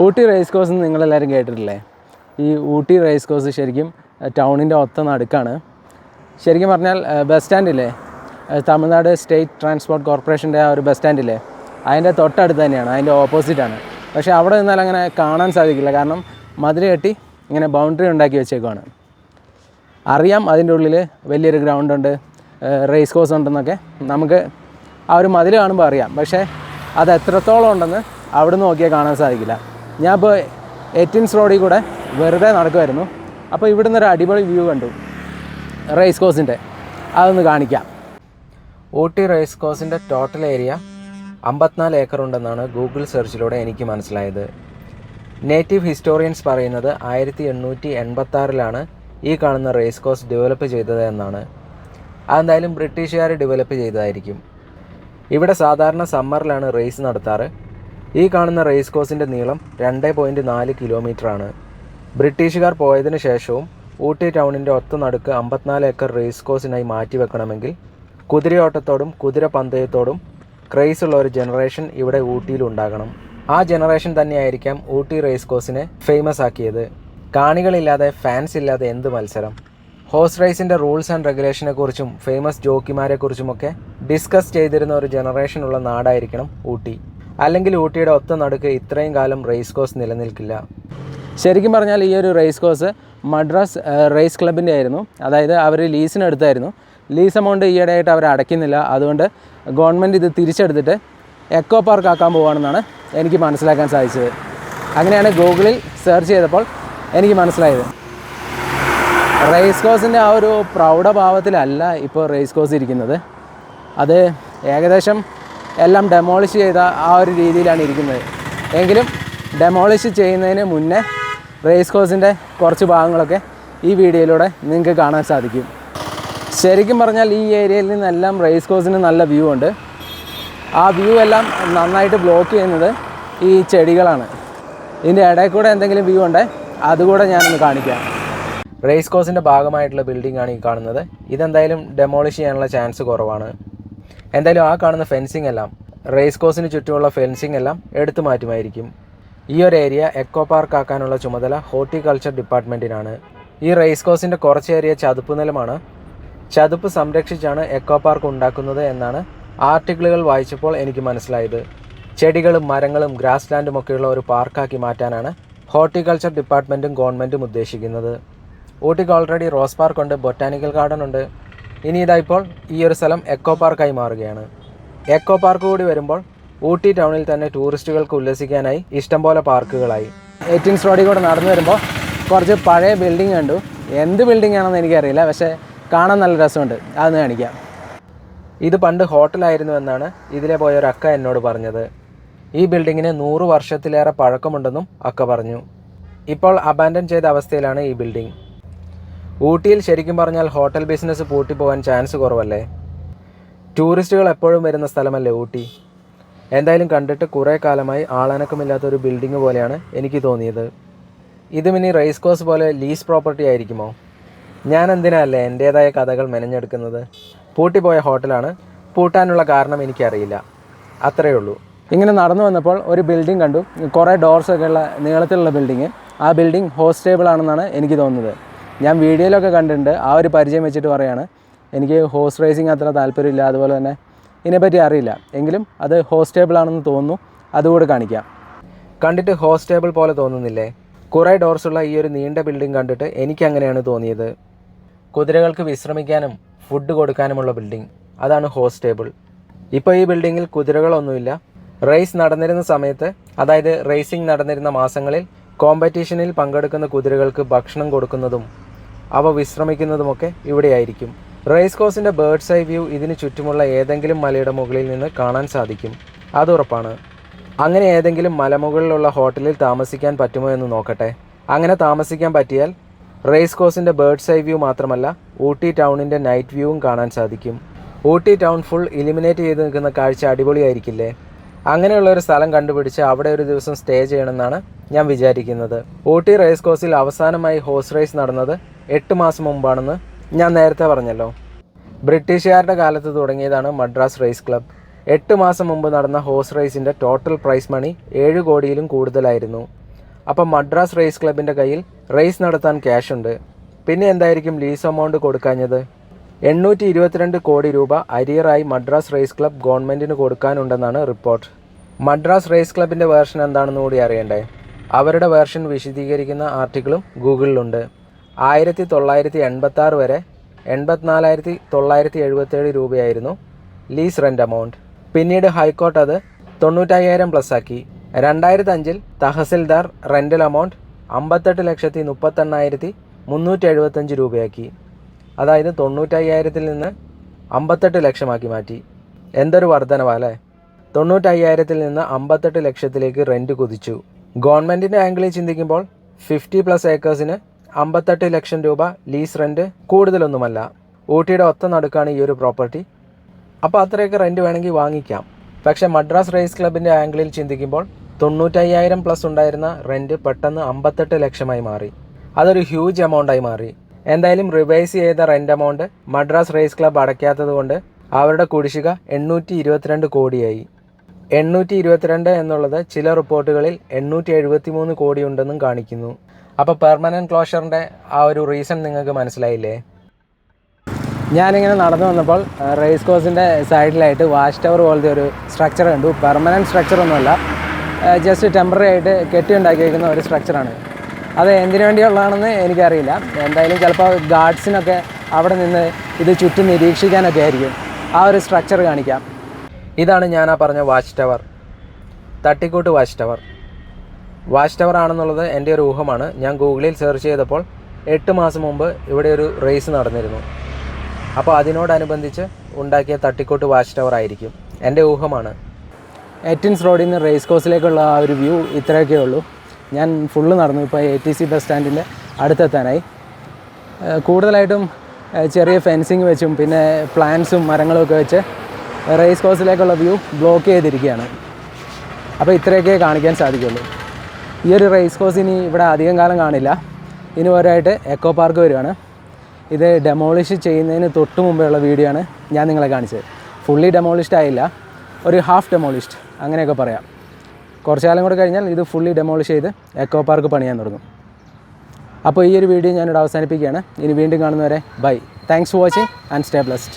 Ooty race course നിങ്ങളെല്ലാവരും കേട്ടിട്ടില്ലേ? ഈ ഊട്ടി റേസ് കോഴ്സ് ശരിക്കും ടൗണിൻ്റെ ഒത്ത നടുക്കാണ്. ശരിക്കും പറഞ്ഞാൽ ബസ് സ്റ്റാൻഡില്ലേ, തമിഴ്നാട് സ്റ്റേറ്റ് ട്രാൻസ്പോർട്ട് കോർപ്പറേഷൻ്റെ ആ ഒരു ബസ് സ്റ്റാൻഡില്ലേ, അതിൻ്റെ തൊട്ടടുത്ത് തന്നെയാണ്, അതിൻ്റെ ഓപ്പോസിറ്റാണ്. പക്ഷേ അവിടെ നിന്നാൽ അങ്ങനെ കാണാൻ സാധിക്കില്ല, കാരണം മതിൽ കെട്ടി ഇങ്ങനെ ബൗണ്ടറി ഉണ്ടാക്കി വെച്ചേക്കുവാണ്. അറിയാം അതിൻ്റെ ഉള്ളിൽ വലിയൊരു ഗ്രൗണ്ടുണ്ട്, റേസ് കോഴ്സ് ഉണ്ടെന്നൊക്കെ നമുക്ക് ആ ഒരു മതിൽ കാണുമ്പോൾ അറിയാം. പക്ഷേ അത് എത്രത്തോളം ഉണ്ടെന്ന് അവിടെ നിന്ന് നോക്കിയാൽ കാണാൻ സാധിക്കില്ല. ഞാൻ ഇപ്പോൾ എറ്റിൻസ് റോഡിൽ കൂടെ വെറുതെ നടക്കുമായിരുന്നു. അപ്പോൾ ഇവിടെ നിന്നൊരു അടിപൊളി വ്യൂ കണ്ടു റേസ് കോഴ്സിൻ്റെ. അതൊന്ന് കാണിക്കാം. ഊട്ടി റേസ് കോഴ്സിൻ്റെ ടോട്ടൽ ഏരിയ 54 ഏക്കർ ഉണ്ടെന്നാണ് ഗൂഗിൾ സെർച്ചിലൂടെ എനിക്ക് മനസ്സിലായത്. നേറ്റീവ് ഹിസ്റ്റോറിയൻസ് പറയുന്നത് 1886 ഈ കാണുന്ന റേസ് കോഴ്സ് ഡെവലപ്പ് ചെയ്തത് എന്നാണ്. അതെന്തായാലും ബ്രിട്ടീഷുകാർ ഡെവലപ്പ് ചെയ്തതായിരിക്കും. ഇവിടെ സാധാരണ സമ്മറിലാണ് റേസ് നടത്താറ്. ഈ കാണുന്ന റേസ് കോഴ്സിൻ്റെ നീളം 2.4 കിലോമീറ്ററാണ്. ബ്രിട്ടീഷുകാർ പോയതിനു ശേഷവും ഊട്ടി ടൗണിൻ്റെ ഒത്ത നടുക്ക് 54 ഏക്കർ റേസ് കോഴ്സിനായി മാറ്റിവെക്കണമെങ്കിൽ കുതിരയോട്ടത്തോടും കുതിരപന്തയത്തോടും ക്രേസ് ഉള്ള ഒരു ജനറേഷൻ ഇവിടെ ഊട്ടിയിൽ ഉണ്ടാകണം. ആ ജനറേഷൻ തന്നെയായിരിക്കാം ഊട്ടി റേസ് കോഴ്സിനെ ഫേമസ് ആക്കിയത്. കാണികളില്ലാതെ, ഫാൻസ് ഇല്ലാതെ എന്ത് മത്സരം! ഹോഴ്സ് റേസിൻ്റെ റൂൾസ് ആൻഡ് റെഗുലേഷനെ കുറിച്ചും ഫേമസ് ജോക്കിമാരെക്കുറിച്ചുമൊക്കെ ഡിസ്കസ് ചെയ്തിരുന്ന ഒരു ജനറേഷനുള്ള നാടായിരിക്കണം ഊട്ടി. അല്ലെങ്കിൽ ഊട്ടിയുടെ ഒത്ത നടുക്ക് ഇത്രയും കാലം റേസ് കോഴ്സ് നിലനിൽക്കില്ല. ശരിക്കും പറഞ്ഞാൽ ഈ ഒരു റേസ് കോഴ്സ് മദ്രാസ് റേസ് ക്ലബിൻ്റെ ആയിരുന്നു. അതായത് അവർ ലീസിനെടുത്തായിരുന്നു. ലീസ് എമൗണ്ട് ഈയിടെയായിട്ട് അവർ അടയ്ക്കുന്നില്ല. അതുകൊണ്ട് ഗവൺമെൻറ് ഇത് തിരിച്ചെടുത്തിട്ട് എക്കോ പാർക്ക് ആക്കാൻ പോവുകയാണെന്നാണ് എനിക്ക് മനസ്സിലാക്കാൻ സാധിച്ചത്. അങ്ങനെയാണ് ഗൂഗിളിൽ സെർച്ച് ചെയ്തപ്പോൾ എനിക്ക് മനസ്സിലായത്. റേസ് കോഴ്സിൻ്റെ ആ ഒരു പ്രൗഢഭാവത്തിലല്ല ഇപ്പോൾ റേസ് കോഴ്സ് ഇരിക്കുന്നത്. അത് ഏകദേശം എല്ലാം ഡെമോളിഷ് ചെയ്ത ആ ഒരു രീതിയിലാണ് ഇരിക്കുന്നത്. എങ്കിലും ഡെമോളിഷ് ചെയ്യുന്നതിന് മുന്നേ റേസ് കോഴ്സിൻ്റെ കുറച്ച് ഭാഗങ്ങളൊക്കെ ഈ വീഡിയോയിലൂടെ നിങ്ങൾക്ക് കാണാൻ സാധിക്കും. ശരിക്കും പറഞ്ഞാൽ ഈ ഏരിയയിൽ നിന്നെല്ലാം റേസ് കോഴ്സിന് നല്ല വ്യൂ ഉണ്ട്. ആ വ്യൂ എല്ലാം നന്നായിട്ട് ബ്ലോക്ക് ചെയ്യുന്നത് ഈ ചെടികളാണ്. ഇതിൻ്റെ ഇടയിൽ കൂടെ എന്തെങ്കിലും വ്യൂ ഉണ്ടേ അതുകൂടെ ഞാനൊന്ന് കാണിക്കാം. റേസ് കോഴ്സിൻ്റെ ഭാഗമായിട്ടുള്ള ബിൽഡിംഗ് ആണ് ഈ കാണുന്നത്. ഇതെന്തായാലും ഡെമോളിഷ് ചെയ്യാനുള്ള ചാൻസ് കുറവാണ്. എന്തായാലും ആ കാണുന്ന ഫെൻസിങ് എല്ലാം, റേസ് കോഴ്സിന് ചുറ്റുമുള്ള ഫെൻസിങ് എല്ലാം എടുത്തു മാറ്റുമായിരിക്കും. ഈ ഒരു ഏരിയ എക്കോ പാർക്ക് ആക്കാനുള്ള ചുമതല ഹോർട്ടിക്കൾച്ചർ ഡിപ്പാർട്ട്മെൻറ്റിനാണ്. ഈ റേസ് കോഴ്സിൻ്റെ കുറച്ച് ഏരിയ ചതുപ്പ് നിലമാണ്. ചതുപ്പ് സംരക്ഷിച്ചാണ് എക്കോ പാർക്ക് ഉണ്ടാക്കുന്നത് എന്നാണ് ആർട്ടിക്കിളുകൾ വായിച്ചപ്പോൾ എനിക്ക് മനസ്സിലായത്. ചെടികളും മരങ്ങളും ഗ്രാസ് ലാൻഡും ഒക്കെയുള്ള ഒരു പാർക്കാക്കി മാറ്റാനാണ് ഹോർട്ടിക്കൾച്ചർ ഡിപ്പാർട്ട്മെൻറ്റും ഗവൺമെൻറ്റും ഉദ്ദേശിക്കുന്നത്. ഊട്ടിക്ക് ഓൾറെഡി റോസ് പാർക്കുണ്ട്, ബൊട്ടാനിക്കൽ ഗാർഡൻ ഉണ്ട്. ഇനി ഇതായിപ്പോൾ ഈ ഒരു സ്ഥലം എക്കോ പാർക്കായി മാറുകയാണ്. എക്കോ പാർക്ക് കൂടി വരുമ്പോൾ ഊട്ടി ടൗണിൽ തന്നെ ടൂറിസ്റ്റുകൾക്ക് ഉല്ലസിക്കാനായി ഇഷ്ടംപോലെ പാർക്കുകളായി. എറ്റിൻസ് റോഡിൽ കൂടെ നടന്നു വരുമ്പോൾ കുറച്ച് പഴയ ബിൽഡിംഗ് കണ്ടു. എന്ത് ബിൽഡിംഗ് ആണെന്ന് എനിക്കറിയില്ല, പക്ഷേ കാണാൻ നല്ല രസമുണ്ട്. അതൊന്ന് കാണിക്കാം. ഇത് പണ്ട് ഹോട്ടലായിരുന്നു എന്നാണ് ഇതിലെ പോയ ഒരു അക്ക എന്നോട് പറഞ്ഞത്. ഈ ബിൽഡിങ്ങിന് 100 വർഷത്തിലേറെ പഴക്കമുണ്ടെന്നും അക്ക പറഞ്ഞു. ഇപ്പോൾ അബാൻഡൻ ചെയ്ത അവസ്ഥയിലാണ് ഈ ബിൽഡിംഗ്. ഊട്ടിയിൽ ശരിക്കും പറഞ്ഞാൽ ഹോട്ടൽ ബിസിനസ് പൂട്ടിപ്പോകാൻ ചാൻസ് കുറവല്ലേ? ടൂറിസ്റ്റുകൾ എപ്പോഴും വരുന്ന സ്ഥലമല്ലേ ഊട്ടി? എന്തായാലും കണ്ടിട്ട് കുറേ കാലമായി ആളനക്കമില്ലാത്തൊരു ബിൽഡിംഗ് പോലെയാണ് എനിക്ക് തോന്നിയത്. ഇതും ഇനി റേസ് കോഴ്സ് പോലെ ലീസ് പ്രോപ്പർട്ടി ആയിരിക്കുമോ? ഞാൻ എന്തിനല്ലേ എൻ്റേതായ കഥകൾ മെനഞ്ഞെടുക്കുന്നത്? പൂട്ടിപ്പോയ ഹോട്ടലാണ്, പൂട്ടാനുള്ള കാരണം എനിക്കറിയില്ല. അത്രയേ ഉള്ളൂ. ഇങ്ങനെ നടന്നു വന്നപ്പോൾ ഒരു ബിൽഡിംഗ് കണ്ടു, കുറേ ഡോർസൊക്കെ ഉള്ള നീളത്തിലുള്ള ബിൽഡിങ്. ആ ബിൽഡിംഗ് ഹോസ്റ്റേബിൾ ആണെന്നാണ് എനിക്ക് തോന്നുന്നത്. ഞാൻ വീഡിയോയിലൊക്കെ കണ്ടിട്ടുണ്ട്. ആ ഒരു പരിചയം വെച്ചിട്ട് പറയുകയാണ്. എനിക്ക് ഹോഴ്സ് റേസിങ് അത്ര താല്പര്യമില്ല, അതുപോലെ തന്നെ ഇതിനെപ്പറ്റി അറിയില്ല. എങ്കിലും അത് ഹോസ്റ്റേബിൾ ആണെന്ന് തോന്നുന്നു. അതുകൂടെ കാണിക്കാം. കണ്ടിട്ട് ഹോസ്റ്റേബിൾ പോലെ തോന്നുന്നില്ലേ? കുറേ ഡോർസുള്ള ഈ ഒരു നീണ്ട ബിൽഡിംഗ് കണ്ടിട്ട് എനിക്ക് അങ്ങനെയാണ് തോന്നിയത്. കുതിരകൾക്ക് വിശ്രമിക്കാനും ഫുഡ് കൊടുക്കാനുമുള്ള ബിൽഡിംഗ്, അതാണ് ഹോസ്റ്റേബിൾ. ഇപ്പോൾ ഈ ബിൽഡിങ്ങിൽ കുതിരകളൊന്നുമില്ല. റേസ് നടന്നിരുന്ന സമയത്ത്, അതായത് റേസിംഗ് നടന്നിരുന്ന മാസങ്ങളിൽ കോമ്പറ്റീഷനിൽ പങ്കെടുക്കുന്ന കുതിരകൾക്ക് ഭക്ഷണം കൊടുക്കുന്നതും അവ വിശ്രമിക്കുന്നതുമൊക്കെ ഇവിടെയായിരിക്കും. റേസ് കോഴ്സിൻ്റെ ബേർഡ്സ് ഐ വ്യൂ ഇതിന് ചുറ്റുമുള്ള ഏതെങ്കിലും മലയുടെ മുകളിൽ നിന്ന് കാണാൻ സാധിക്കും, അതുറപ്പാണ്. അങ്ങനെ ഏതെങ്കിലും മലമുകളിലുള്ള ഹോട്ടലിൽ താമസിക്കാൻ പറ്റുമോ എന്ന് നോക്കട്ടെ. അങ്ങനെ താമസിക്കാൻ പറ്റിയാൽ റേസ് കോഴ്സിൻ്റെ ബേർഡ്സ് ഐ വ്യൂ മാത്രമല്ല, ഊട്ടി ടൗണിൻ്റെ നൈറ്റ് വ്യൂവും കാണാൻ സാധിക്കും. ഊട്ടി ടൗൺ ഫുൾ ഇലിമിനേറ്റ് ചെയ്ത് നിൽക്കുന്ന കാഴ്ച അടിപൊളിയായിരിക്കില്ലേ? അങ്ങനെയുള്ള ഒരു സ്ഥലം കണ്ടുപിടിച്ച് അവിടെ ഒരു ദിവസം സ്റ്റേ ചെയ്യണമെന്നാണ് ഞാൻ വിചാരിക്കുന്നത്. ഊട്ടി റേസ് കോഴ്സിൽ അവസാനമായി ഹോഴ്സ് റേസ് നടന്നത് 8 മാസം മുമ്പാണെന്ന് ഞാൻ നേരത്തെ പറഞ്ഞല്ലോ. ബ്രിട്ടീഷുകാരുടെ കാലത്ത് തുടങ്ങിയതാണ് മദ്രാസ് റേസ് ക്ലബ്. 8 മാസം മുമ്പ് നടന്ന ഹോഴ്സ് റേസിൻ്റെ ടോട്ടൽ പ്രൈസ് മണി 7 കോടിയിലും കൂടുതലായിരുന്നു. അപ്പം മദ്രാസ് റേസ് ക്ലബിൻ്റെ കയ്യിൽ റേസ് നടത്താൻ ക്യാഷ് ഉണ്ട്. പിന്നെ എന്തായിരിക്കും ലീസ് എമൗണ്ട് കൊടുക്കാഞ്ഞത്? 822 കോടി രൂപ അരിയറായി മദ്രാസ് റേസ് ക്ലബ് ഗവൺമെൻറ്റിന് കൊടുക്കാനുണ്ടെന്നാണ് റിപ്പോർട്ട്. മദ്രാസ് റേസ് ക്ലബിൻ്റെ വേർഷൻ എന്താണെന്ന് കൂടി അറിയണ്ടേ? അവരുടെ വേർഷൻ വിശദീകരിക്കുന്ന ആർട്ടിക്കിളും ഗൂഗിളിലുണ്ട്. 1986 വരെ 84,977 രൂപയായിരുന്നു ലീസ് റെൻ്റ് എമൗണ്ട്. പിന്നീട് ഹൈക്കോർട്ട് അത് 95,000 പ്ലസ് ആക്കി. 2005 തഹസിൽദാർ റെൻ്റൽ എമൗണ്ട് 58,38,375 രൂപയാക്കി. അതായത് 95,000 നിന്ന് 58 ലക്ഷമാക്കി മാറ്റി. എന്തൊരു വർധനവല്ലേ! 95,000 നിന്ന് 58 ലക്ഷത്തിലേക്ക് റെൻറ്റ് കുതിച്ചു. ഗവൺമെൻറ്റിൻ്റെ ആംഗിളിൽ ചിന്തിക്കുമ്പോൾ 50+ ഏക്കേഴ്സിന് 58 ലക്ഷം രൂപ ലീസ് റെൻറ്റ് കൂടുതലൊന്നുമല്ല. ഊട്ടിയുടെ ഒത്ത നടുക്കാണ് ഈ ഒരു പ്രോപ്പർട്ടി. അപ്പോൾ അത്രയൊക്കെ റെൻറ്റ് വേണമെങ്കിൽ വാങ്ങിക്കാം. പക്ഷേ മദ്രാസ് റേസ് ക്ലബിൻ്റെ ആംഗിളിൽ ചിന്തിക്കുമ്പോൾ 95,000 പ്ലസ് ഉണ്ടായിരുന്ന റെൻറ്റ് പെട്ടെന്ന് 58 ലക്ഷമായി മാറി. അതൊരു ഹ്യൂജ് എമൗണ്ടായി മാറി. എന്തായാലും റിവൈസ് ചെയ്ത rent amount Madras race club അടയ്ക്കാത്തത് കൊണ്ട് അവരുടെ കുടിശ്ശിക 822 കോടിയായി. 822 എന്നുള്ളത് ചില റിപ്പോർട്ടുകളിൽ 873 കോടി ഉണ്ടെന്നും കാണിക്കുന്നു. അപ്പോൾ പെർമനൻറ്റ് ക്ലോഷറിൻ്റെ ആ ഒരു റീസൺ നിങ്ങൾക്ക് മനസ്സിലായില്ലേ? ഞാനിങ്ങനെ നടന്നു വന്നപ്പോൾ റേസ് കോഴ്സിൻ്റെ സൈഡിലായിട്ട് വാച്ച് ടവർ പോലത്തെ ഒരു സ്ട്രക്ചർ കണ്ടു. പെർമനൻറ്റ് സ്ട്രക്ചറൊന്നുമല്ല, ജസ്റ്റ് ടെമ്പററി ആയിട്ട് കെട്ടിയുണ്ടാക്കിയിരിക്കുന്ന ഒരു സ്ട്രക്ചറാണ്. അത് എന്തിനു വേണ്ടിയുള്ളതാണെന്ന് എനിക്കറിയില്ല. എന്തായാലും ചിലപ്പോൾ ഗാർഡ്സിനൊക്കെ അവിടെ നിന്ന് ഇത് ചുറ്റും നിരീക്ഷിക്കാനൊക്കെ ആയിരിക്കും. ആ ഒരു സ്ട്രക്ചർ കാണിക്കാം. ഇതാണ് ഞാൻ ആ പറഞ്ഞ വാച്ച് ടവർ, തട്ടിക്കൂട്ട് വാച്ച് ടവർ. വാച്ച് ടവർ ആണെന്നുള്ളത് എൻ്റെ ഒരു ഊഹമാണ്. ഞാൻ ഗൂഗിളിൽ സെർച്ച് ചെയ്തപ്പോൾ 8 മാസം മുമ്പ് ഇവിടെ ഒരു റേസ് നടന്നിരുന്നു. അപ്പോൾ അതിനോടനുബന്ധിച്ച് ഉണ്ടാക്കിയ തട്ടിക്കൂട്ട് വാച്ച് ടവർ ആയിരിക്കും, എൻ്റെ ഊഹമാണ്. എറ്റിൻസ് റോഡിൽ നിന്ന് റേസ് കോഴ്സിലേക്കുള്ള ആ ഒരു വ്യൂ ഇത്രയൊക്കെ ഉള്ളൂ. ഞാൻ ഫുള്ള് നടന്നു. ഇപ്പോൾ ATC ബസ് സ്റ്റാൻഡിൻ്റെ അടുത്തെത്താനായി. കൂടുതലായിട്ടും ചെറിയ ഫെൻസിങ് വെച്ചും പിന്നെ പ്ലാന്റ്സും മരങ്ങളും ഒക്കെ വെച്ച് റേസ് കോഴ്സിലേക്കുള്ള വ്യൂ ബ്ലോക്ക് ചെയ്തിരിക്കുകയാണ്. അപ്പോൾ ഇത്രയൊക്കെ കാണിക്കാൻ സാധിക്കുള്ളൂ. ഈ ഒരു റേസ് കോഴ്സ് ഇനി ഇവിടെ അധികം കാലം കാണില്ല. ഇനി ഒരായിട്ട് എക്കോ പാർക്ക് വരുവാണ്. ഇത് ഡെമോളിഷ് ചെയ്യുന്നതിന് തൊട്ട് മുമ്പെയുള്ള വീഡിയോ ആണ് ഞാൻ നിങ്ങളെ കാണിച്ചത്. ഫുള്ളി ഡെമോളിഷ്ഡ് ആയില്ല, ഒരു ഹാഫ് ഡെമോളിഷ്ഡ് അങ്ങനെയൊക്കെ പറയാം. കുറച്ച് കാലം കൂടെ കഴിഞ്ഞാൽ ഇത് ഫുള്ളി ഡെമോളിഷ് ചെയ്ത് എക്കോ പാർക്ക് പണിയാൻ തുടങ്ങും. അപ്പോൾ ഈ ഒരു വീഡിയോ ഞാനിവിടെ അവസാനിപ്പിക്കുകയാണ്. ഇനി വീണ്ടും കാണുന്നവരെ bye. Thanks for watching and stay blessed.